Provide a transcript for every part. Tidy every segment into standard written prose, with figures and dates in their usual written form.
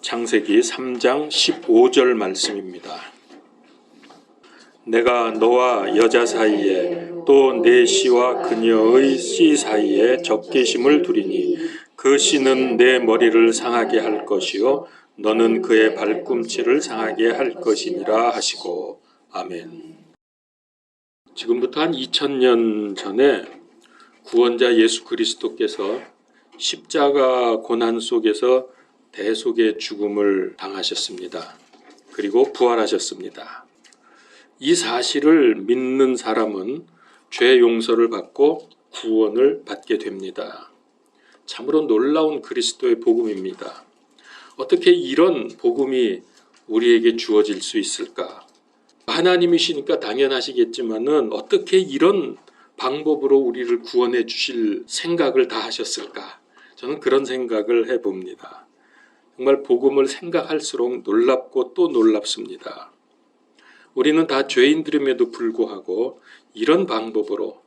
창세기 3장 15절 말씀입니다. 내가 너와 여자 사이에 또 내 씨와 그녀의 씨 사이에 적개심을 두리니 그 씨는 내 머리를 상하게 할 것이요 너는 그의 발꿈치를 상하게 할 것이니라 하시고. 아멘. 지금부터 한 2000년 전에 구원자 예수 그리스도께서 십자가 고난 속에서 대속의 죽음을 당하셨습니다. 그리고 부활하셨습니다. 이 사실을 믿는 사람은 죄 용서를 받고 구원을 받게 됩니다. 참으로 놀라운 그리스도의 복음입니다. 어떻게 이런 복음이 우리에게 주어질 수 있을까? 하나님이시니까 당연하시겠지만은 어떻게 이런 방법으로 우리를 구원해 주실 생각을 다 하셨을까? 저는 그런 생각을 해봅니다. 정말 복음을 생각할수록 놀랍고 또 놀랍습니다. 우리는 다 죄인들임에도 불구하고 이런 방법으로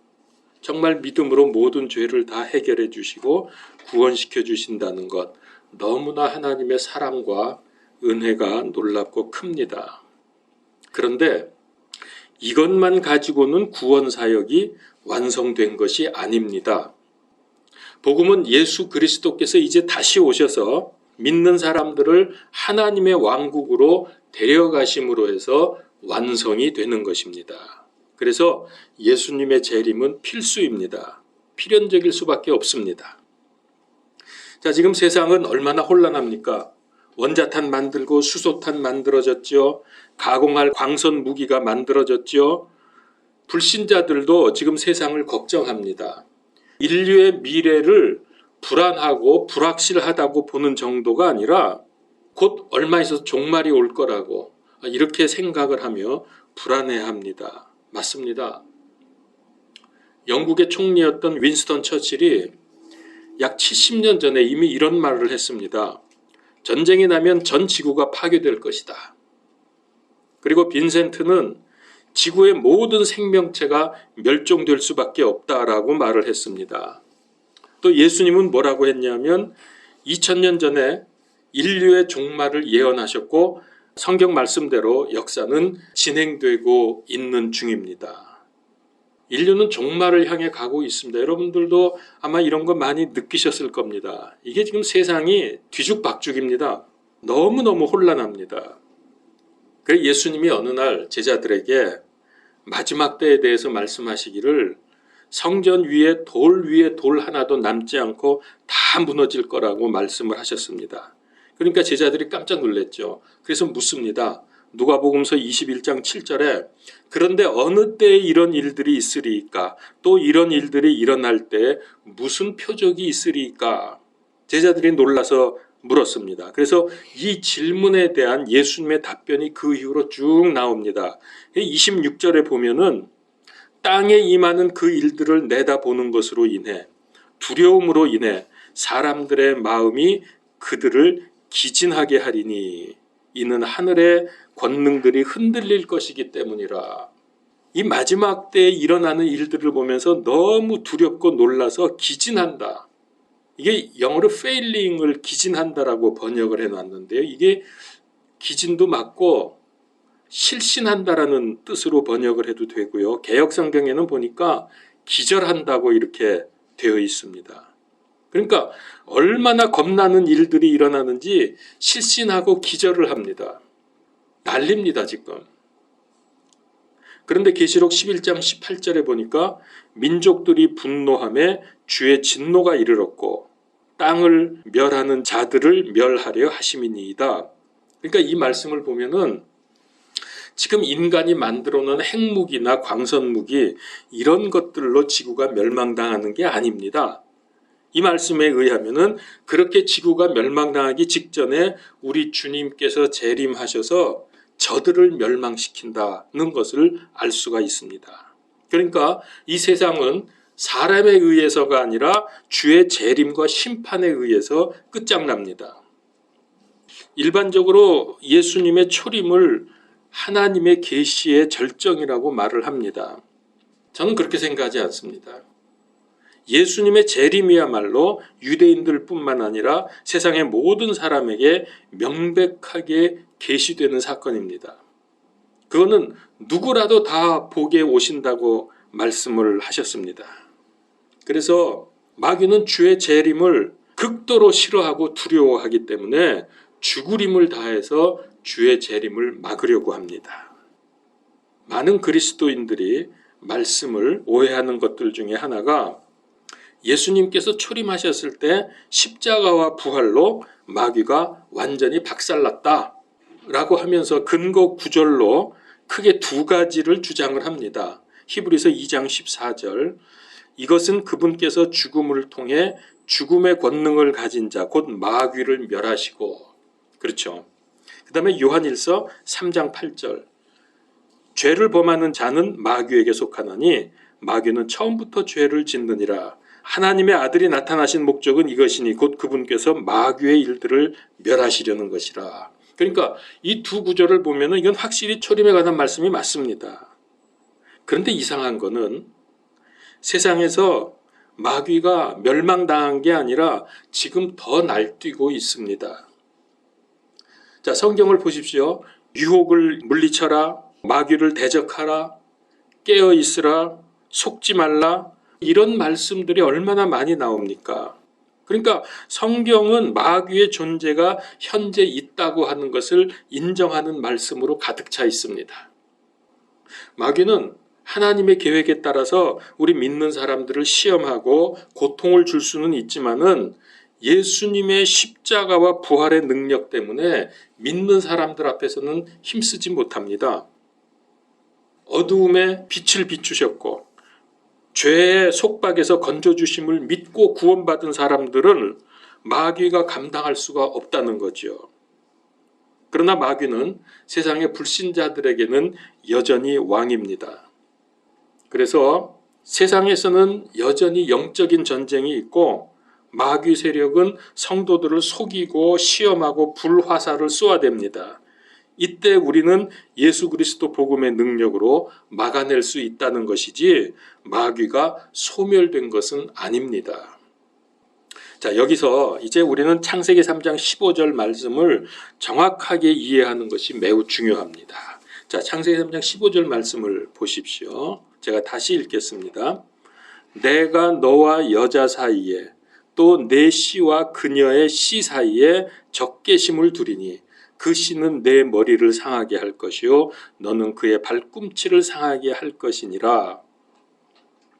정말 믿음으로 모든 죄를 다 해결해 주시고 구원시켜 주신다는 것, 너무나 하나님의 사랑과 은혜가 놀랍고 큽니다. 그런데 이것만 가지고는 구원 사역이 완성된 것이 아닙니다. 복음은 예수 그리스도께서 이제 다시 오셔서 믿는 사람들을 하나님의 왕국으로 데려가심으로 해서 완성이 되는 것입니다. 그래서 예수님의 재림은 필수입니다. 필연적일 수밖에 없습니다. 자, 지금 세상은 얼마나 혼란합니까? 원자탄 만들고 수소탄 만들어졌죠. 가공할 광선 무기가 만들어졌죠. 불신자들도 지금 세상을 걱정합니다. 인류의 미래를 불안하고 불확실하다고 보는 정도가 아니라 곧 얼마 있어서 종말이 올 거라고 이렇게 생각을 하며 불안해합니다. 맞습니다. 영국의 총리였던 윈스턴 처칠이 약 70년 전에 이미 이런 말을 했습니다. 전쟁이 나면 전 지구가 파괴될 것이다. 그리고 빈센트는 지구의 모든 생명체가 멸종될 수밖에 없다라고 말을 했습니다. 또 예수님은 뭐라고 했냐면 2000년 전에 인류의 종말을 예언하셨고 성경 말씀대로 역사는 진행되고 있는 중입니다. 인류는 종말을 향해 가고 있습니다. 여러분들도 아마 이런 거 많이 느끼셨을 겁니다. 이게 지금 세상이 뒤죽박죽입니다. 너무너무 혼란합니다. 그래서 예수님이 어느 날 제자들에게 마지막 때에 대해서 말씀하시기를 성전 위에 돌 하나도 남지 않고 다 무너질 거라고 말씀을 하셨습니다. 그러니까 제자들이 깜짝 놀랐죠. 그래서 묻습니다. 누가복음서 21장 7절에 그런데 어느 때에 이런 일들이 있으리이까? 또 이런 일들이 일어날 때 무슨 표적이 있으리이까? 제자들이 놀라서 물었습니다. 그래서 이 질문에 대한 예수님의 답변이 그 이후로 쭉 나옵니다. 26절에 보면은 땅에 임하는 그 일들을 내다보는 것으로 인해 두려움으로 인해 사람들의 마음이 그들을 기진하게 하리니 이는 하늘의 권능들이 흔들릴 것이기 때문이라. 이 마지막 때에 일어나는 일들을 보면서 너무 두렵고 놀라서 기진한다. 이게 영어로 failing을 기진한다라고 번역을 해놨는데요. 이게 기진도 맞고 실신한다라는 뜻으로 번역을 해도 되고요. 개역성경에는 보니까 기절한다고 이렇게 되어 있습니다. 그러니까 얼마나 겁나는 일들이 일어나는지 실신하고 기절을 합니다. 난립니다 지금. 그런데 계시록 11장 18절에 보니까 민족들이 분노하며 주의 진노가 이르렀고 땅을 멸하는 자들을 멸하려 하심이니이다. 그러니까 이 말씀을 보면은 지금 인간이 만들어 놓은 핵무기나 광선무기 이런 것들로 지구가 멸망당하는 게 아닙니다. 이 말씀에 의하면은 그렇게 지구가 멸망당하기 직전에 우리 주님께서 재림하셔서 저들을 멸망시킨다는 것을 알 수가 있습니다. 그러니까 이 세상은 사람에 의해서가 아니라 주의 재림과 심판에 의해서 끝장납니다. 일반적으로 예수님의 초림을 하나님의 계시의 절정이라고 말을 합니다. 저는 그렇게 생각하지 않습니다. 예수님의 재림이야말로 유대인들뿐만 아니라 세상의 모든 사람에게 명백하게 계시되는 사건입니다. 그거는 누구라도 다 보게 오신다고 말씀을 하셨습니다. 그래서 마귀는 주의 재림을 극도로 싫어하고 두려워하기 때문에 죽으림을 다해서 주의 재림을 막으려고 합니다. 많은 그리스도인들이 말씀을 오해하는 것들 중에 하나가 예수님께서 초림하셨을 때 십자가와 부활로 마귀가 완전히 박살났다 라고 하면서 근거 구절로 크게 두 가지를 주장을 합니다. 히브리서 2장 14절, 이것은 그분께서 죽음을 통해 죽음의 권능을 가진 자 곧 마귀를 멸하시고, 그렇죠. 그 다음에 요한일서 3장 8절, 죄를 범하는 자는 마귀에게 속하나니 마귀는 처음부터 죄를 짓느니라. 하나님의 아들이 나타나신 목적은 이것이니 곧 그분께서 마귀의 일들을 멸하시려는 것이라. 그러니까 이 두 구절을 보면은 이건 확실히 초림에 관한 말씀이 맞습니다. 그런데 이상한 거는 세상에서 마귀가 멸망당한 게 아니라 지금 더 날뛰고 있습니다. 자, 성경을 보십시오. 유혹을 물리쳐라, 마귀를 대적하라, 깨어 있으라, 속지 말라, 이런 말씀들이 얼마나 많이 나옵니까? 그러니까 성경은 마귀의 존재가 현재 있다고 하는 것을 인정하는 말씀으로 가득 차 있습니다. 마귀는 하나님의 계획에 따라서 우리 믿는 사람들을 시험하고 고통을 줄 수는 있지만은 예수님의 십자가와 부활의 능력 때문에 믿는 사람들 앞에서는 힘쓰지 못합니다. 어두움에 빛을 비추셨고 죄의 속박에서 건져주심을 믿고 구원받은 사람들은 마귀가 감당할 수가 없다는 거죠. 그러나 마귀는 세상의 불신자들에게는 여전히 왕입니다. 그래서 세상에서는 여전히 영적인 전쟁이 있고 마귀 세력은 성도들을 속이고 시험하고 불화살을 쏘아댑니다. 이때 우리는 예수 그리스도 복음의 능력으로 막아낼 수 있다는 것이지 마귀가 소멸된 것은 아닙니다. 자, 여기서 이제 우리는 창세기 3장 15절 말씀을 정확하게 이해하는 것이 매우 중요합니다. 자, 창세기 3장 15절 말씀을 보십시오. 제가 다시 읽겠습니다. 내가 너와 여자 사이에 또 내 씨와 그녀의 씨 사이에 적개심을 두리니 그 씨는 내 머리를 상하게 할 것이요 너는 그의 발꿈치를 상하게 할 것이니라.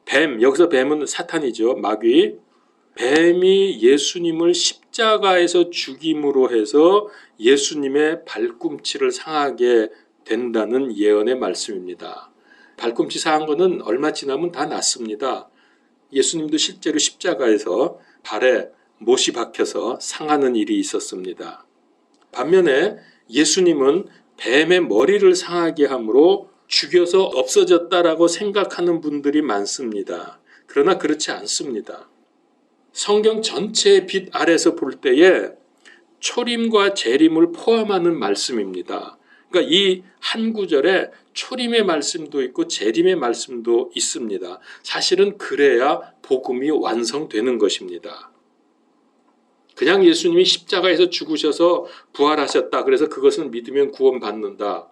뱀, 여기서 뱀은 사탄이죠. 마귀. 뱀이 예수님을 십자가에서 죽임으로 해서 예수님의 발꿈치를 상하게 된다는 예언의 말씀입니다. 발꿈치 상한 거는 얼마 지나면 다 낫습니다. 예수님도 실제로 십자가에서 발에 못이 박혀서 상하는 일이 있었습니다. 반면에 예수님은 뱀의 머리를 상하게 함으로 죽여서 없어졌다라고 생각하는 분들이 많습니다. 그러나 그렇지 않습니다. 성경 전체의 빛 아래서 볼 때에 초림과 재림을 포함하는 말씀입니다. 그러니까 이 한 구절에 초림의 말씀도 있고 재림의 말씀도 있습니다. 사실은 그래야 복음이 완성되는 것입니다. 그냥 예수님이 십자가에서 죽으셔서 부활하셨다. 그래서 그것을 믿으면 구원받는다.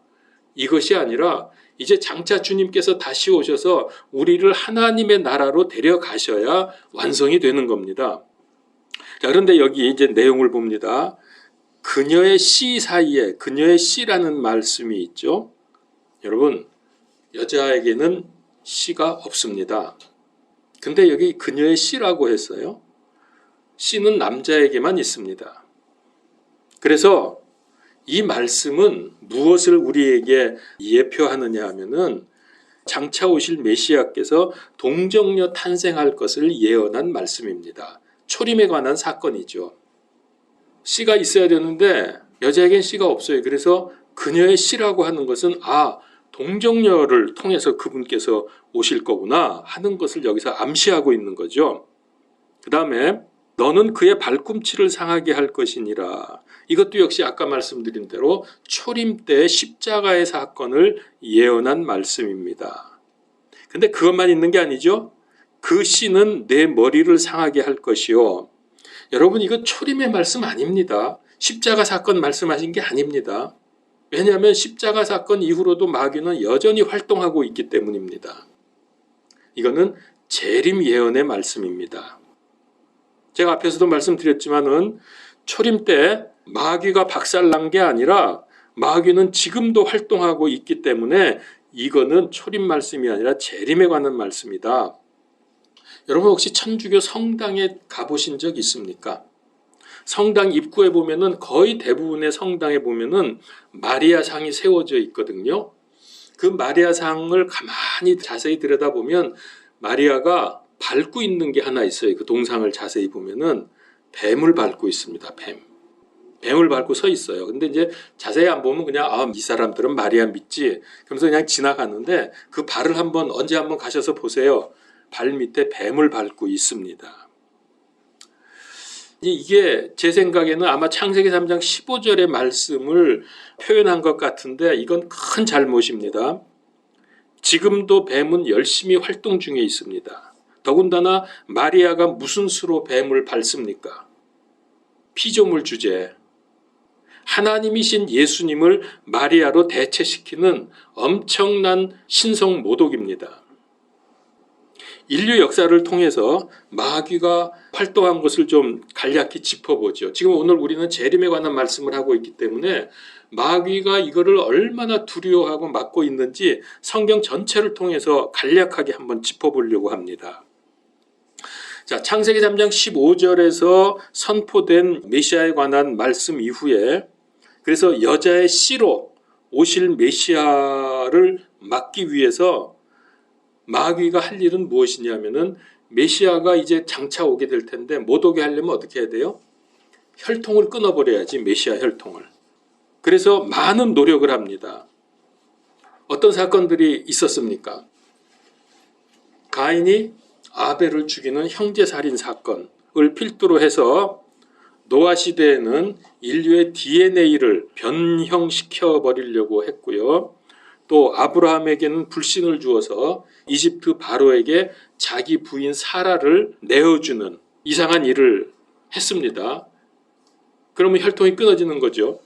이것이 아니라 이제 장차 주님께서 다시 오셔서 우리를 하나님의 나라로 데려가셔야 완성이 되는 겁니다. 자, 그런데 여기 이제 내용을 봅니다. 그녀의 씨 사이에, 그녀의 씨라는 말씀이 있죠. 여러분, 여자에게는 씨가 없습니다. 근데 여기 그녀의 씨라고 했어요. 씨는 남자에게만 있습니다. 그래서 이 말씀은 무엇을 우리에게 예표하느냐 하면은 장차 오실 메시아께서 동정녀 탄생할 것을 예언한 말씀입니다. 초림에 관한 사건이죠. 씨가 있어야 되는데 여자에겐 씨가 없어요. 그래서 그녀의 씨라고 하는 것은 동정녀를 통해서 그분께서 오실 거구나 하는 것을 여기서 암시하고 있는 거죠. 그 다음에 너는 그의 발꿈치를 상하게 할 것이니라. 이것도 역시 아까 말씀드린 대로 초림 때 십자가의 사건을 예언한 말씀입니다. 근데 그것만 있는 게 아니죠. 그 씨는 내 머리를 상하게 할 것이요. 여러분, 이거 초림의 말씀 아닙니다. 십자가 사건 말씀하신 게 아닙니다. 왜냐하면 십자가 사건 이후로도 마귀는 여전히 활동하고 있기 때문입니다. 이거는 재림 예언의 말씀입니다. 제가 앞에서도 말씀드렸지만은 초림 때 마귀가 박살난 게 아니라 마귀는 지금도 활동하고 있기 때문에 이거는 초림 말씀이 아니라 재림에 관한 말씀이다. 여러분, 혹시 천주교 성당에 가보신 적 있습니까? 성당 입구에 보면은 거의 대부분의 성당에 보면은 마리아 상이 세워져 있거든요. 그 마리아 상을 가만히 자세히 들여다보면 마리아가 밟고 있는 게 하나 있어요. 그 동상을 자세히 보면은 뱀을 밟고 있습니다. 뱀을 밟고 서 있어요. 근데 이제 자세히 안 보면 그냥 이 사람들은 마리아 믿지, 그러면서 그냥 지나가는데 그 발을 언제 한번 가셔서 보세요. 발 밑에 뱀을 밟고 있습니다. 이게 제 생각에는 아마 창세기 3장 15절의 말씀을 표현한 것 같은데 이건 큰 잘못입니다. 지금도 뱀은 열심히 활동 중에 있습니다. 더군다나 마리아가 무슨 수로 뱀을 밟습니까? 피조물 주제. 하나님이신 예수님을 마리아로 대체시키는 엄청난 신성 모독입니다. 인류 역사를 통해서 마귀가 활동한 것을 좀 간략히 짚어보죠. 지금 오늘 우리는 재림에 관한 말씀을 하고 있기 때문에 마귀가 이거를 얼마나 두려워하고 막고 있는지 성경 전체를 통해서 간략하게 한번 짚어보려고 합니다. 자, 창세기 3장 15절에서 선포된 메시아에 관한 말씀 이후에 그래서 여자의 씨로 오실 메시아를 막기 위해서 마귀가 할 일은 무엇이냐면은 메시아가 이제 장차 오게 될 텐데 못 오게 하려면 어떻게 해야 돼요? 혈통을 끊어버려야지, 메시아 혈통을. 그래서 많은 노력을 합니다. 어떤 사건들이 있었습니까? 가인이 아벨을 죽이는 형제살인 사건을 필두로 해서 노아 시대에는 인류의 DNA를 변형시켜 버리려고 했고요. 또 아브라함에게는 불신을 주어서 이집트 바로에게 자기 부인 사라를 내어주는 이상한 일을 했습니다. 그러면 혈통이 끊어지는 거죠.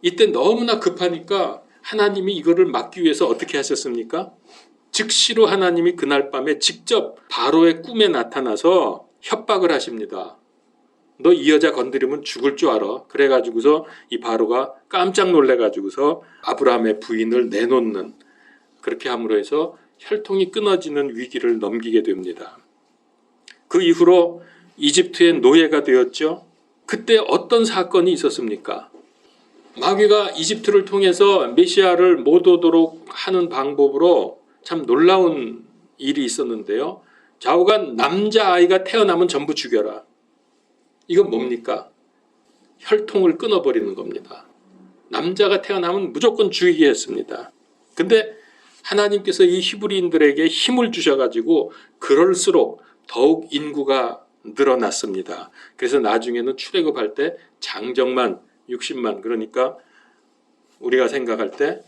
이때 너무나 급하니까 하나님이 이거를 막기 위해서 어떻게 하셨습니까? 즉시로 하나님이 그날 밤에 직접 바로의 꿈에 나타나서 협박을 하십니다. 너 이 여자 건드리면 죽을 줄 알아. 그래가지고서 이 바로가 깜짝 놀래가지고서 아브라함의 부인을 내놓는, 그렇게 함으로 해서 혈통이 끊어지는 위기를 넘기게 됩니다. 그 이후로 이집트의 노예가 되었죠. 그때 어떤 사건이 있었습니까? 마귀가 이집트를 통해서 메시아를 못 오도록 하는 방법으로 참 놀라운 일이 있었는데요. 좌우간 남자아이가 태어나면 전부 죽여라. 이건 뭡니까? 혈통을 끊어버리는 겁니다. 남자가 태어나면 무조건 죽이게 했습니다. 근데 하나님께서 이 히브리인들에게 힘을 주셔가지고 그럴수록 더욱 인구가 늘어났습니다. 그래서 나중에는 출애굽할 때 장정만 60만, 그러니까 우리가 생각할 때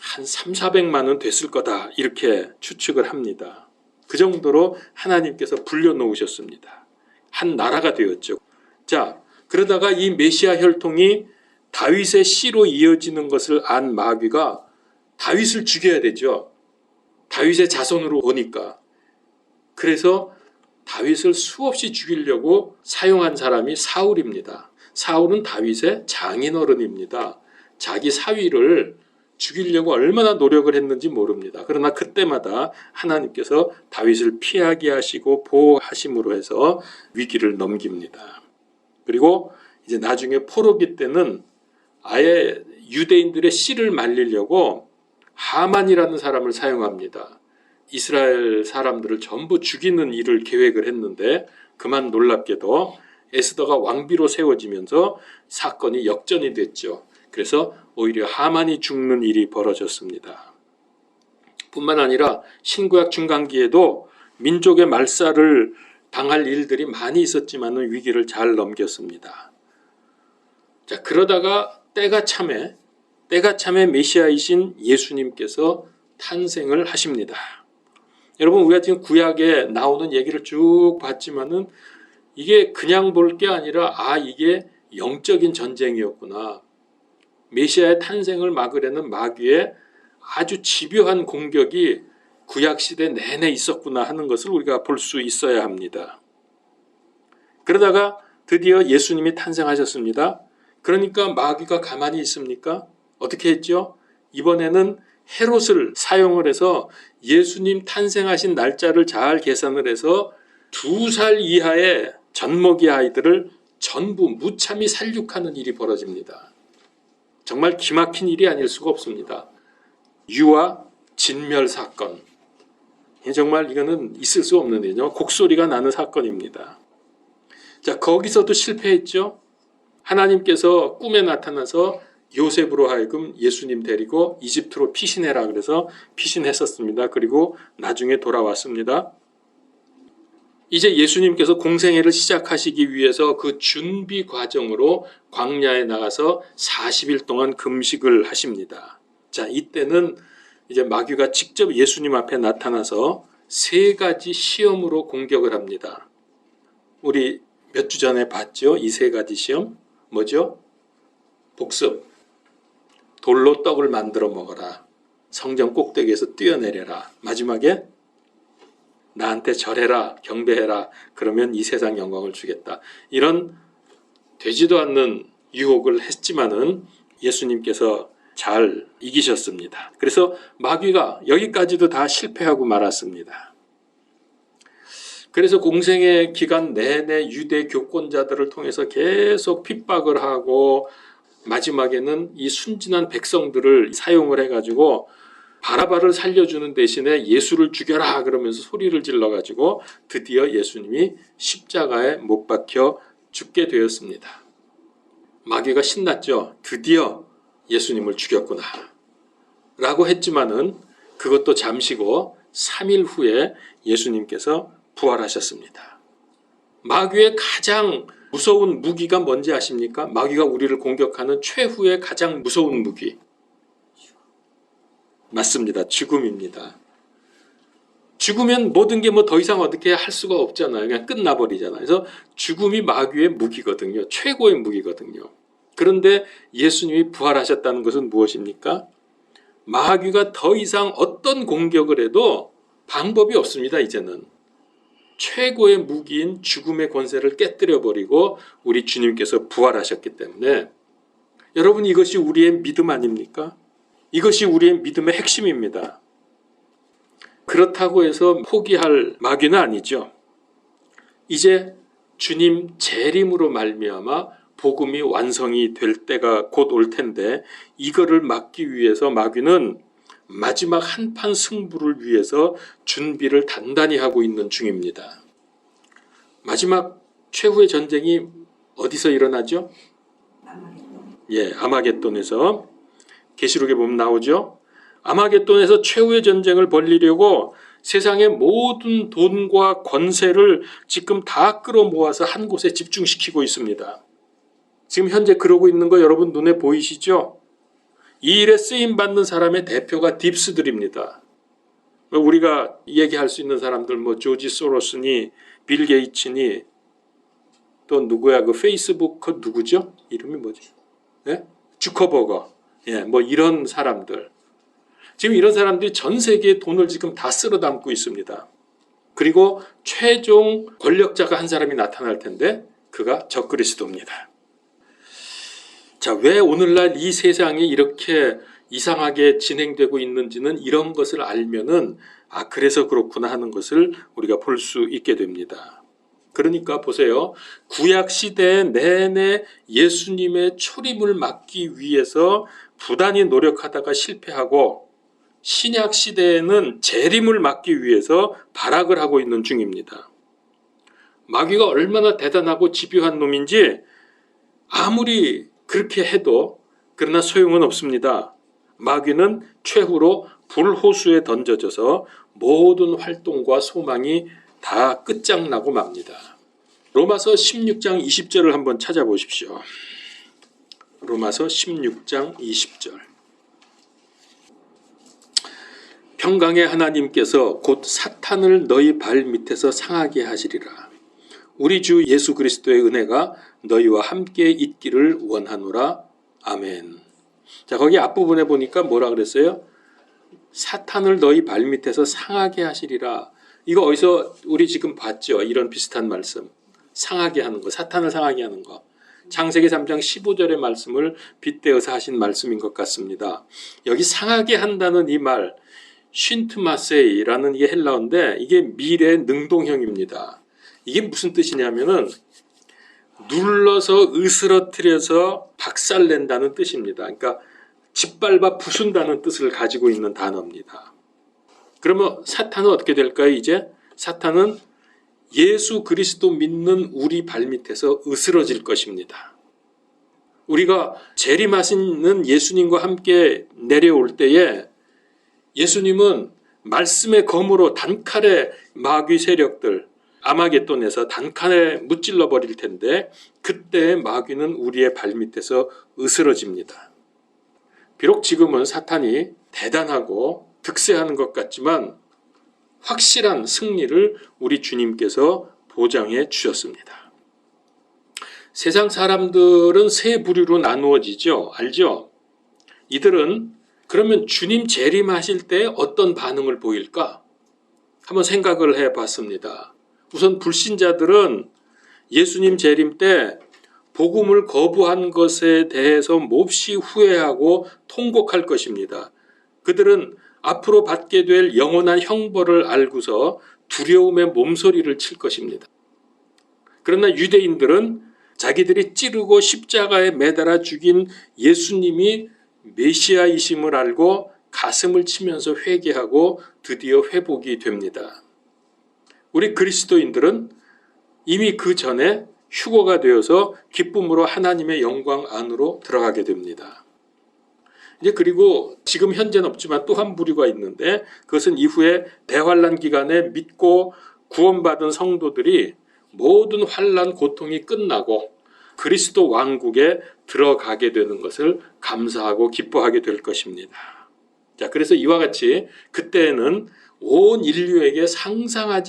한 3,400만은 됐을 거다, 이렇게 추측을 합니다. 그 정도로 하나님께서 불려놓으셨습니다. 한 나라가 되었죠. 자, 그러다가 이 메시아 혈통이 다윗의 씨로 이어지는 것을 안 마귀가 다윗을 죽여야 되죠. 다윗의 자손으로 오니까. 그래서 다윗을 수없이 죽이려고 사용한 사람이 사울입니다. 사울은 다윗의 장인어른입니다. 자기 사위를 죽이려고 얼마나 노력을 했는지 모릅니다. 그러나 그때마다 하나님께서 다윗을 피하게 하시고 보호하심으로 해서 위기를 넘깁니다. 그리고 이제 나중에 포로기 때는 아예 유대인들의 씨를 말리려고 하만이라는 사람을 사용합니다. 이스라엘 사람들을 전부 죽이는 일을 계획을 했는데 그만 놀랍게도 에스더가 왕비로 세워지면서 사건이 역전이 됐죠. 그래서 오히려 하만이 죽는 일이 벌어졌습니다. 뿐만 아니라 신구약 중간기에도 민족의 말살을 당할 일들이 많이 있었지만 위기를 잘 넘겼습니다. 자, 그러다가 때가 참에 메시아이신 예수님께서 탄생을 하십니다. 여러분 우리가 지금 구약에 나오는 얘기를 쭉 봤지만은 이게 그냥 볼 게 아니라 이게 영적인 전쟁이었구나. 메시아의 탄생을 막으려는 마귀의 아주 집요한 공격이 구약시대 내내 있었구나 하는 것을 우리가 볼 수 있어야 합니다. 그러다가 드디어 예수님이 탄생하셨습니다. 그러니까 마귀가 가만히 있습니까? 어떻게 했죠? 이번에는 헤롯을 사용을 해서 예수님 탄생하신 날짜를 잘 계산을 해서 2살 이하의 젖먹이 아이들을 전부 무참히 살육하는 일이 벌어집니다. 정말 기막힌 일이 아닐 수가 없습니다. 유아 진멸 사건. 정말 이거는 있을 수 없는 일이죠. 곡소리가 나는 사건입니다. 자, 거기서도 실패했죠. 하나님께서 꿈에 나타나서 요셉으로 하여금 예수님 데리고 이집트로 피신해라 그래서 피신했었습니다. 그리고 나중에 돌아왔습니다. 이제 예수님께서 공생애를 시작하시기 위해서 그 준비 과정으로 광야에 나가서 40일 동안 금식을 하십니다. 자, 이때는 이제 마귀가 직접 예수님 앞에 나타나서 3가지 시험으로 공격을 합니다. 우리 몇 주 전에 봤죠? 이 3가지 시험. 뭐죠? 복습. 돌로 떡을 만들어 먹어라. 성전 꼭대기에서 뛰어내려라. 마지막에 나한테 절해라, 경배해라. 그러면 이 세상 영광을 주겠다. 이런 되지도 않는 유혹을 했지만은 예수님께서 잘 이기셨습니다. 그래서 마귀가 여기까지도 다 실패하고 말았습니다. 그래서 공생의 기간 내내 유대 교권자들을 통해서 계속 핍박을 하고 마지막에는 이 순진한 백성들을 사용을 해가지고 바라바를 살려주는 대신에 예수를 죽여라 그러면서 소리를 질러가지고 드디어 예수님이 십자가에 못 박혀 죽게 되었습니다. 마귀가 신났죠. 드디어 예수님을 죽였구나 라고 했지만은 그것도 잠시고 3일 후에 예수님께서 부활하셨습니다. 마귀의 가장 무서운 무기가 뭔지 아십니까? 마귀가 우리를 공격하는 최후의 가장 무서운 무기. 맞습니다. 죽음입니다. 죽으면 모든 게 뭐 더 이상 어떻게 할 수가 없잖아요. 그냥 끝나버리잖아요. 그래서 죽음이 마귀의 무기거든요. 최고의 무기거든요. 그런데 예수님이 부활하셨다는 것은 무엇입니까? 마귀가 더 이상 어떤 공격을 해도 방법이 없습니다. 이제는. 최고의 무기인 죽음의 권세를 깨뜨려버리고 우리 주님께서 부활하셨기 때문에 여러분 이것이 우리의 믿음 아닙니까? 이것이 우리의 믿음의 핵심입니다. 그렇다고 해서 포기할 마귀는 아니죠. 이제 주님 재림으로 말미암아 복음이 완성이 될 때가 곧 올 텐데 이거를 막기 위해서 마귀는 마지막 한판 승부를 위해서 준비를 단단히 하고 있는 중입니다. 마지막 최후의 전쟁이 어디서 일어나죠? 아마겟돈에서. 계시록에 보면 나오죠. 아마겟돈에서 최후의 전쟁을 벌이려고 세상의 모든 돈과 권세를 지금 다 끌어모아서 한 곳에 집중시키고 있습니다. 지금 현재 그러고 있는 거 여러분 눈에 보이시죠? 이 일에 쓰임받는 사람의 대표가 딥스들입니다. 우리가 얘기할 수 있는 사람들 뭐 조지 소로스니 빌 게이츠니 또 누구야 그 페이스북 그 누구죠? 이름이 뭐지? 주커버거. 뭐 이런 사람들. 지금 이런 사람들이 전 세계에 돈을 지금 다 쓸어 담고 있습니다. 그리고 최종 권력자가 한 사람이 나타날 텐데 그가 적그리스도입니다. 자, 왜 오늘날 이 세상이 이렇게 이상하게 진행되고 있는지는 이런 것을 알면은 그래서 그렇구나 하는 것을 우리가 볼 수 있게 됩니다. 그러니까 보세요. 구약 시대 내내 예수님의 초림을 막기 위해서 부단히 노력하다가 실패하고 신약 시대에는 재림을 막기 위해서 발악을 하고 있는 중입니다. 마귀가 얼마나 대단하고 집요한 놈인지 아무리 그렇게 해도 그러나 소용은 없습니다. 마귀는 최후로 불호수에 던져져서 모든 활동과 소망이 다 끝장나고 맙니다. 로마서 16장 20절을 한번 찾아보십시오. 로마서 16장 20절. 평강의 하나님께서 곧 사탄을 너희 발 밑에서 상하게 하시리라. 우리 주 예수 그리스도의 은혜가 너희와 함께 있기를 원하노라. 아멘. 자, 거기 앞부분에 보니까 뭐라 그랬어요? 사탄을 너희 발 밑에서 상하게 하시리라. 이거 어디서 우리 지금 봤죠? 이런 비슷한 말씀. 상하게 하는 거, 사탄을 상하게 하는 거. 창세기 3장 15절의 말씀을 빗대어서 하신 말씀인 것 같습니다. 여기 상하게 한다는 이 말, 쉰트마세이라는 이게 헬라어인데 이게 미래 능동형입니다. 이게 무슨 뜻이냐면은 눌러서 으스러뜨려서 박살낸다는 뜻입니다. 그러니까 짓밟아 부순다는 뜻을 가지고 있는 단어입니다. 그러면 사탄은 어떻게 될까요? 이제 사탄은 예수 그리스도 믿는 우리 발밑에서 으스러질 것입니다. 우리가 재림하시는 예수님과 함께 내려올 때에 예수님은 말씀의 검으로 단칼에 마귀 세력들 아마겟돈에서 단칼에 무찔러 버릴 텐데 그때 마귀는 우리의 발밑에서 으스러집니다. 비록 지금은 사탄이 대단하고 득세하는 것 같지만 확실한 승리를 우리 주님께서 보장해 주셨습니다. 세상 사람들은 세 부류로 나누어지죠. 알죠? 이들은 그러면 주님 재림하실 때 어떤 반응을 보일까? 한번 생각을 해봤습니다. 우선 불신자들은 예수님 재림 때 복음을 거부한 것에 대해서 몹시 후회하고 통곡할 것입니다. 그들은 앞으로 받게 될 영원한 형벌을 알고서 두려움의 몸소리를 칠 것입니다. 그러나 유대인들은 자기들이 찌르고 십자가에 매달아 죽인 예수님이 메시아이심을 알고 가슴을 치면서 회개하고 드디어 회복이 됩니다. 우리 그리스도인들은 이미 그 전에 휴거가 되어서 기쁨으로 하나님의 영광 안으로 들어가게 됩니다. 이제 그리고 지금 현재는 없지만 또 한 부류가 있는데 그것은 이후에 대환란 기간에 믿고 구원받은 성도들이 모든 환란 고통이 끝나고 그리스도 왕국에 들어가게 되는 것을 감사하고 기뻐하게 될 것입니다. 자, 그래서 이와 같이 그때에는 온 인류에게 상상할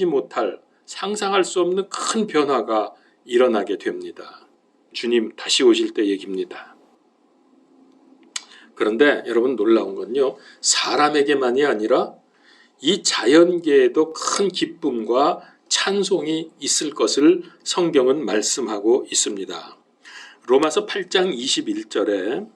수 없는 큰 변화가 일어나게 됩니다. 주님 다시 오실 때 얘기입니다. 그런데 여러분 놀라운 건요. 사람에게만이 아니라 이 자연계에도 큰 기쁨과 찬송이 있을 것을 성경은 말씀하고 있습니다. 로마서 8장 21절에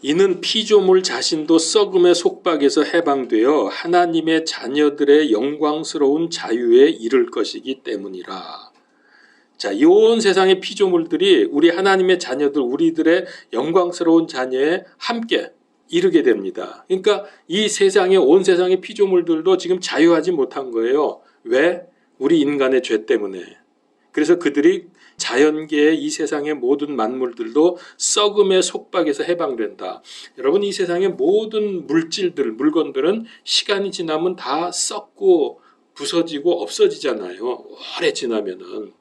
이는 피조물 자신도 썩음의 속박에서 해방되어 하나님의 자녀들의 영광스러운 자유에 이를 것이기 때문이라. 자, 이 온 세상의 피조물들이 우리 하나님의 자녀들, 우리들의 영광스러운 자녀에 함께 이르게 됩니다. 그러니까 이 세상의 온 세상의 피조물들도 지금 자유하지 못한 거예요. 왜? 우리 인간의 죄 때문에. 그래서 그들이 자연계의 이 세상의 모든 만물들도 썩음의 속박에서 해방된다. 여러분 이 세상의 모든 물질들, 물건들은 시간이 지나면 다 썩고 부서지고 없어지잖아요. 오래 지나면은.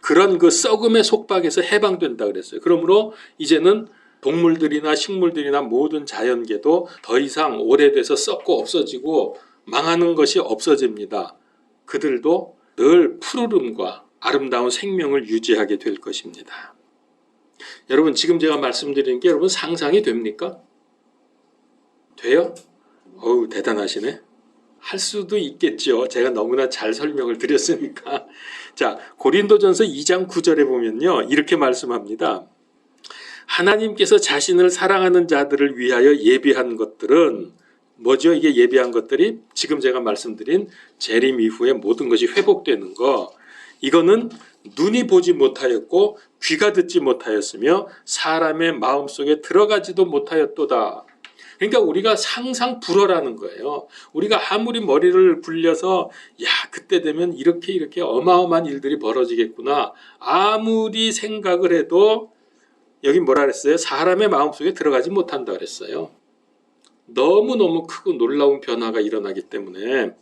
그런 그 썩음의 속박에서 해방된다 그랬어요. 그러므로 이제는 동물들이나 식물들이나 모든 자연계도 더 이상 오래돼서 썩고 없어지고 망하는 것이 없어집니다. 그들도 늘 푸르름과 아름다운 생명을 유지하게 될 것입니다. 여러분 지금 제가 말씀드리는 게 여러분 상상이 됩니까? 돼요? 어우 대단하시네. 할 수도 있겠죠. 제가 너무나 잘 설명을 드렸으니까. 자, 고린도전서 2장 9절에 보면요. 이렇게 말씀합니다. 하나님께서 자신을 사랑하는 자들을 위하여 예비한 것들은 뭐죠? 이게 예비한 것들이 지금 제가 말씀드린 재림 이후에 모든 것이 회복되는 거. 이거는 눈이 보지 못하였고 귀가 듣지 못하였으며 사람의 마음속에 들어가지도 못하였도다. 그러니까 우리가 상상 불허라는 거예요. 우리가 아무리 머리를 굴려서 야 그때 되면 이렇게 어마어마한 일들이 벌어지겠구나. 아무리 생각을 해도 여기 뭐라 그랬어요? 사람의 마음속에 들어가지 못한다 그랬어요. 너무너무 크고 놀라운 변화가 일어나기 때문에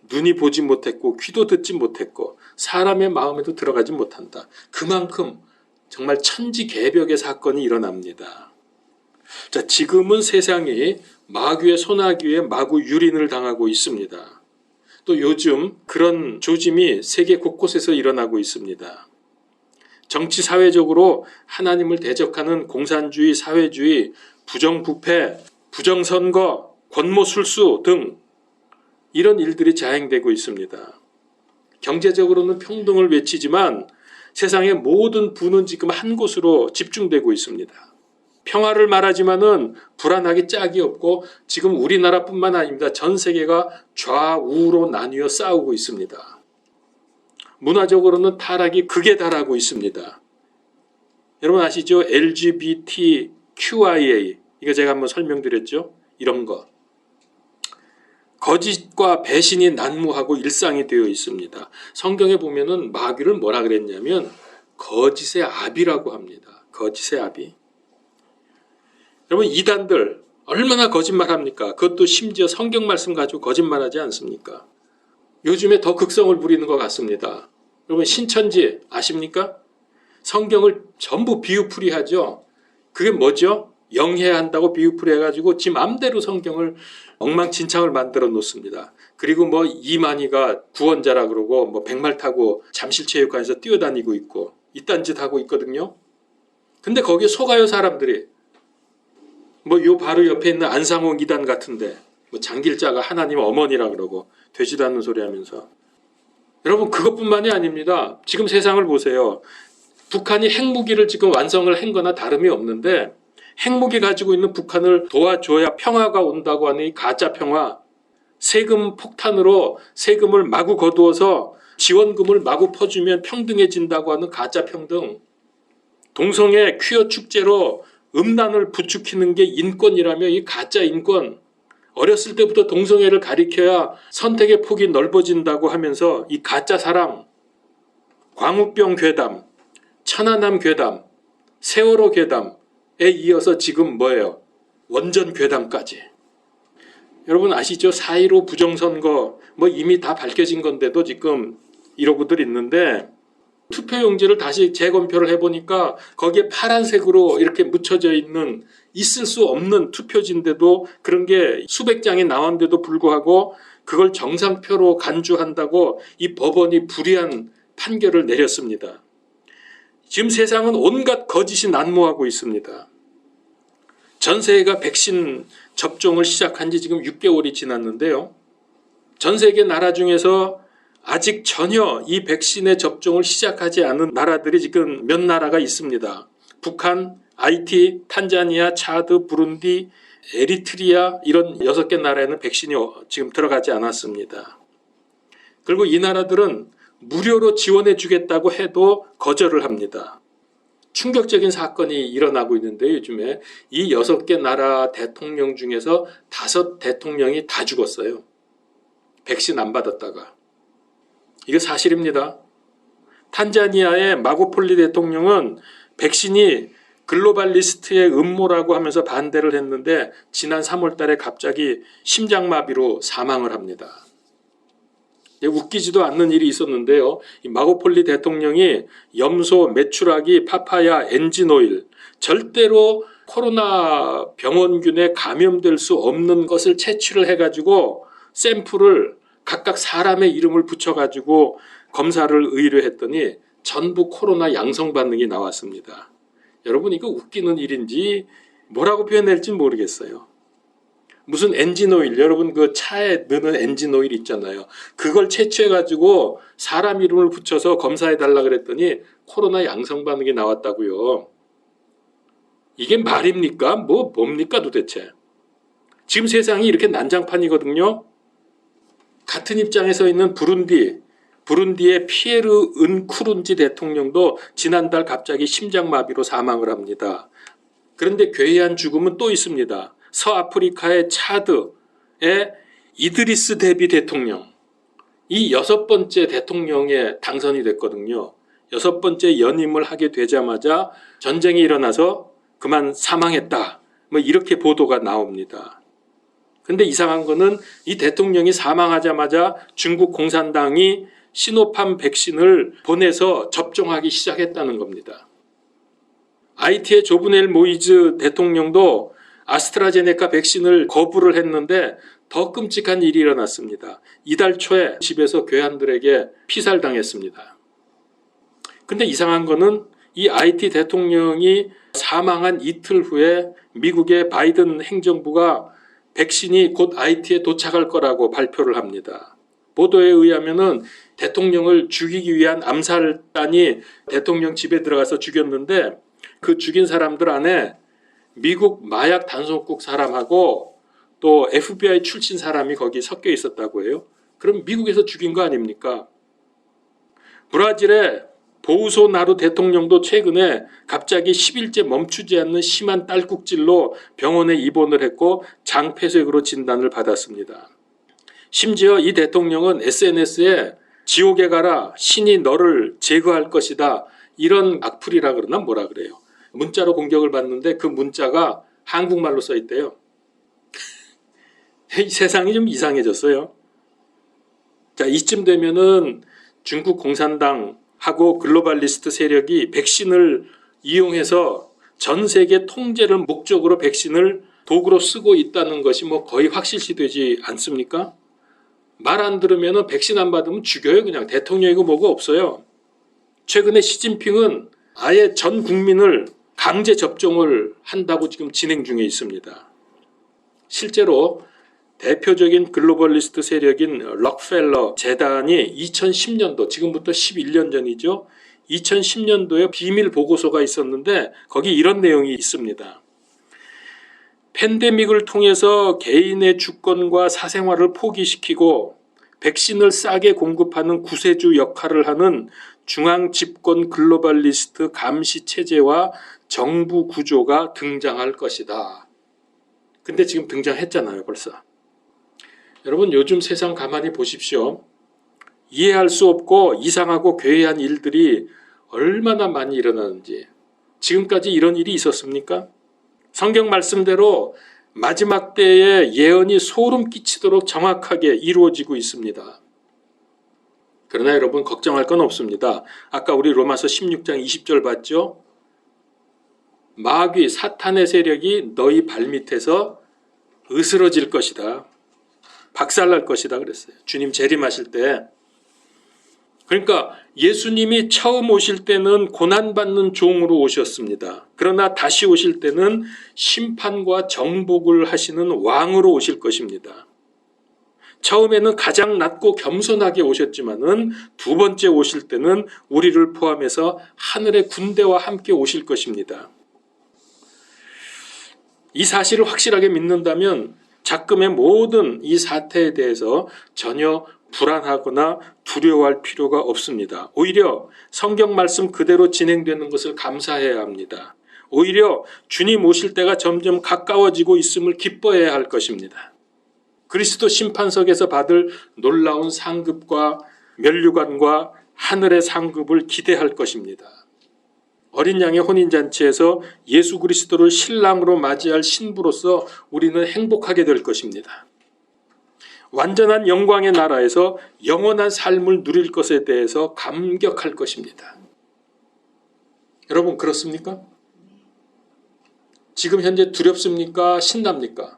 눈이 보지 못했고 귀도 듣지 못했고 사람의 마음에도 들어가지 못한다. 그만큼 정말 천지개벽의 사건이 일어납니다. 자, 지금은 세상이 마귀의 소나기에 마구 유린을 당하고 있습니다. 또 요즘 그런 조짐이 세계 곳곳에서 일어나고 있습니다. 정치 사회적으로 하나님을 대적하는 공산주의, 사회주의, 부정부패, 부정선거, 권모술수 등 이런 일들이 자행되고 있습니다. 경제적으로는 평등을 외치지만 세상의 모든 부는 지금 한 곳으로 집중되고 있습니다. 평화를 말하지만은 불안하기 짝이 없고 지금 우리나라뿐만 아닙니다. 전 세계가 좌우로 나뉘어 싸우고 있습니다. 문화적으로는 타락이 극에 달하고 있습니다. 여러분 아시죠? LGBTQIA 이거 제가 한번 설명드렸죠? 이런 거. 거짓과 배신이 난무하고 일상이 되어 있습니다. 성경에 보면은 마귀를 뭐라 그랬냐면 거짓의 아비라고 합니다. 거짓의 아비. 여러분 이단들 얼마나 거짓말합니까? 그것도 심지어 성경 말씀 가지고 거짓말하지 않습니까? 요즘에 더 극성을 부리는 것 같습니다. 여러분 신천지 아십니까? 성경을 전부 비유풀이하죠. 그게 뭐죠? 영해한다고 비유풀이 해가지고 지 맘대로 성경을 엉망진창을 만들어 놓습니다. 그리고 뭐 이만희가 구원자라 그러고 뭐 백말 타고 잠실체육관에서 뛰어다니고 있고 이딴 짓 하고 있거든요. 근데 거기에 속아요 사람들이. 뭐 요 바로 옆에 있는 안상홍 이단 같은데 뭐 장길자가 하나님 어머니라 그러고 되지도 않는 소리 하면서. 여러분 그것뿐만이 아닙니다. 지금 세상을 보세요. 북한이 핵무기를 지금 완성을 한 거나 다름이 없는데 핵무기 가지고 있는 북한을 도와줘야 평화가 온다고 하는 이 가짜 평화, 세금 폭탄으로 세금을 마구 거두어서 지원금을 마구 퍼주면 평등해진다고 하는 가짜 평등, 동성애 퀴어 축제로 음란을 부추기는 게 인권이라며 이 가짜 인권, 어렸을 때부터 동성애를 가리켜야 선택의 폭이 넓어진다고 하면서 이 가짜 사랑, 광우병 괴담, 천안함 괴담, 세월호 괴담에 이어서 지금 뭐예요? 원전 괴담까지. 여러분 아시죠? 4.15 부정선거 뭐 이미 다 밝혀진 건데도 지금 이러고들 있는데 투표용지를 다시 재검표를 해보니까 거기에 파란색으로 이렇게 묻혀져 있는 있을 수 없는 투표지인데도 그런 게 수백 장이 나왔는데도 불구하고 그걸 정상표로 간주한다고 이 법원이 불이한 판결을 내렸습니다. 지금 세상은 온갖 거짓이 난무하고 있습니다. 전 세계가 백신 접종을 시작한 지 지금 6개월이 지났는데요. 전 세계 나라 중에서 아직 전혀 이 백신의 접종을 시작하지 않은 나라들이 지금 몇 나라가 있습니다. 북한, 하이티, 탄자니아, 차드, 부룬디, 에리트리아 이런 6개 나라에는 백신이 지금 들어가지 않았습니다. 그리고 이 나라들은 무료로 지원해 주겠다고 해도 거절을 합니다. 충격적인 사건이 일어나고 있는데 요즘에 이 6개 나라 대통령 중에서 5 대통령이 다 죽었어요. 백신 안 받았다가. 이게 사실입니다. 탄자니아의 마고폴리 대통령은 백신이 글로벌리스트의 음모라고 하면서 반대를 했는데 지난 3월 달에 갑자기 심장마비로 사망을 합니다. 웃기지도 않는 일이 있었는데요. 이 마고폴리 대통령이 염소, 메추라기, 파파야, 엔진오일 절대로 코로나 병원균에 감염될 수 없는 것을 채취를 해가지고 샘플을 각각 사람의 이름을 붙여가지고 검사를 의뢰했더니 전부 코로나 양성 반응이 나왔습니다. 여러분 이거 웃기는 일인지 뭐라고 표현할지 모르겠어요. 무슨 엔진오일, 여러분 그 차에 넣는 엔진오일 있잖아요. 그걸 채취해가지고 사람 이름을 붙여서 검사해달라 그랬더니 코로나 양성 반응이 나왔다고요. 이게 말입니까? 뭡니까 도대체? 지금 세상이 이렇게 난장판이거든요. 같은 입장에 서 있는 부룬디의 피에르 은쿠룬지 대통령도 지난달 갑자기 심장마비로 사망을 합니다. 그런데 괴이한 죽음은 또 있습니다. 서아프리카의 차드의 이드리스 데비 대통령, 이 6번째 대통령에 당선이 됐거든요. 6번째 연임을 하게 되자마자 전쟁이 일어나서 그만 사망했다. 뭐 이렇게 보도가 나옵니다. 근데 이상한 거는 이 대통령이 사망하자마자 중국 공산당이 시노팜 백신을 보내서 접종하기 시작했다는 겁니다. 하이티의 조브넬 모이즈 대통령도 아스트라제네카 백신을 거부를 했는데 더 끔찍한 일이 일어났습니다. 이달 초에 집에서 괴한들에게 피살당했습니다. 근데 이상한 거는 이 IT 대통령이 사망한 이틀 후에 미국의 바이든 행정부가 백신이 곧 IT에 도착할 거라고 발표를 합니다. 보도에 의하면은 대통령을 죽이기 위한 암살단이 대통령 집에 들어가서 죽였는데 그 죽인 사람들 안에 미국 마약 단속국 사람하고 또 FBI 출신 사람이 거기 섞여 있었다고 해요. 그럼 미국에서 죽인 거 아닙니까? 브라질의 보우소나루 대통령도 최근에 갑자기 10일째 멈추지 않는 심한 딸꾹질로 병원에 입원을 했고 장폐색으로 진단을 받았습니다. 심지어 이 대통령은 SNS에 지옥에 가라, 신이 너를 제거할 것이다, 이런 악플이라 그러나 뭐라 그래요. 문자로 공격을 받는데 그 문자가 한국말로 써 있대요. 세상이 좀 이상해졌어요. 자, 이쯤 되면은 중국 공산당하고 글로벌리스트 세력이 백신을 이용해서 전 세계 통제를 목적으로 백신을 도구로 쓰고 있다는 것이 뭐 거의 확실시되지 않습니까? 말 안 들으면 백신 안 받으면 죽여요. 그냥 대통령이고 뭐고 없어요. 최근에 시진핑은 아예 전 국민을 강제 접종을 한다고 지금 진행 중에 있습니다. 실제로 대표적인 글로벌리스트 세력인 록펠러 재단이 2010년도, 지금부터 11년 전이죠. 2010년도에 비밀 보고서가 있었는데 거기 이런 내용이 있습니다. 팬데믹을 통해서 개인의 주권과 사생활을 포기시키고 백신을 싸게 공급하는 구세주 역할을 하는 중앙 집권 글로벌리스트 감시 체제와 정부 구조가 등장할 것이다. 근데 지금 등장했잖아요, 벌써. 여러분, 요즘 세상 가만히 보십시오. 이해할 수 없고 이상하고 괴이한 일들이 얼마나 많이 일어나는지. 지금까지 이런 일이 있었습니까? 성경 말씀대로 마지막 때에 예언이 소름 끼치도록 정확하게 이루어지고 있습니다. 그러나 여러분, 걱정할 건 없습니다. 아까 우리 로마서 16장 20절 봤죠? 마귀 사탄의 세력이 너희 발밑에서 으스러질 것이다. 박살날 것이다 그랬어요. 주님 재림하실 때. 그러니까 예수님이 처음 오실 때는 고난받는 종으로 오셨습니다. 그러나 다시 오실 때는 심판과 정복을 하시는 왕으로 오실 것입니다. 처음에는 가장 낮고 겸손하게 오셨지만은 두 번째 오실 때는 우리를 포함해서 하늘의 군대와 함께 오실 것입니다. 이 사실을 확실하게 믿는다면 작금의 모든 이 사태에 대해서 전혀 불안하거나 두려워할 필요가 없습니다. 오히려 성경 말씀 그대로 진행되는 것을 감사해야 합니다. 오히려 주님 오실 때가 점점 가까워지고 있음을 기뻐해야 할 것입니다. 그리스도 심판석에서 받을 놀라운 상급과 면류관과 하늘의 상급을 기대할 것입니다. 어린 양의 혼인잔치에서 예수 그리스도를 신랑으로 맞이할 신부로서 우리는 행복하게 될 것입니다. 완전한 영광의 나라에서 영원한 삶을 누릴 것에 대해서 감격할 것입니다. 여러분, 그렇습니까? 지금 현재 두렵습니까? 신납니까?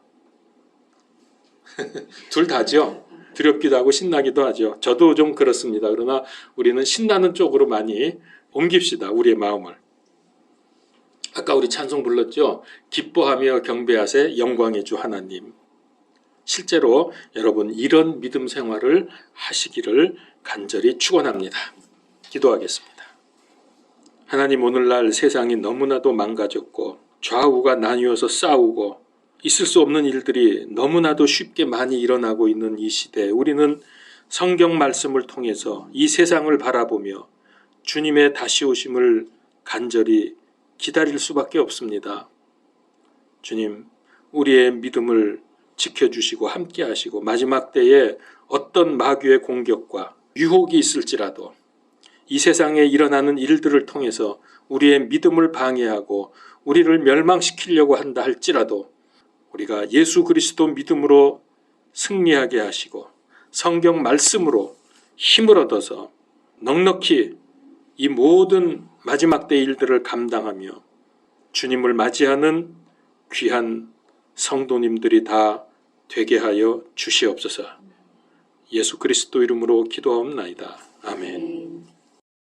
둘 다죠. 두렵기도 하고 신나기도 하죠. 저도 좀 그렇습니다. 그러나 우리는 신나는 쪽으로 많이 옮깁시다. 우리의 마음을. 아까 우리 찬송 불렀죠. 기뻐하며 경배하세 영광의 주 하나님. 실제로 여러분 이런 믿음 생활을 하시기를 간절히 축원합니다. 기도하겠습니다. 하나님, 오늘날 세상이 너무나도 망가졌고 좌우가 나뉘어서 싸우고 있을 수 없는 일들이 너무나도 쉽게 많이 일어나고 있는 이 시대에 우리는 성경 말씀을 통해서 이 세상을 바라보며 주님의 다시 오심을 간절히 기다릴 수밖에 없습니다. 주님, 우리의 믿음을 지켜주시고 함께 하시고 마지막 때에 어떤 마귀의 공격과 유혹이 있을지라도 이 세상에 일어나는 일들을 통해서 우리의 믿음을 방해하고 우리를 멸망시키려고 한다 할지라도 우리가 예수 그리스도 믿음으로 승리하게 하시고 성경 말씀으로 힘을 얻어서 넉넉히 이 모든 마지막 때 일들을 감당하며 주님을 맞이하는 귀한 성도님들이 다 되게 하여 주시옵소서. 예수 그리스도 이름으로 기도하옵나이다. 아멘.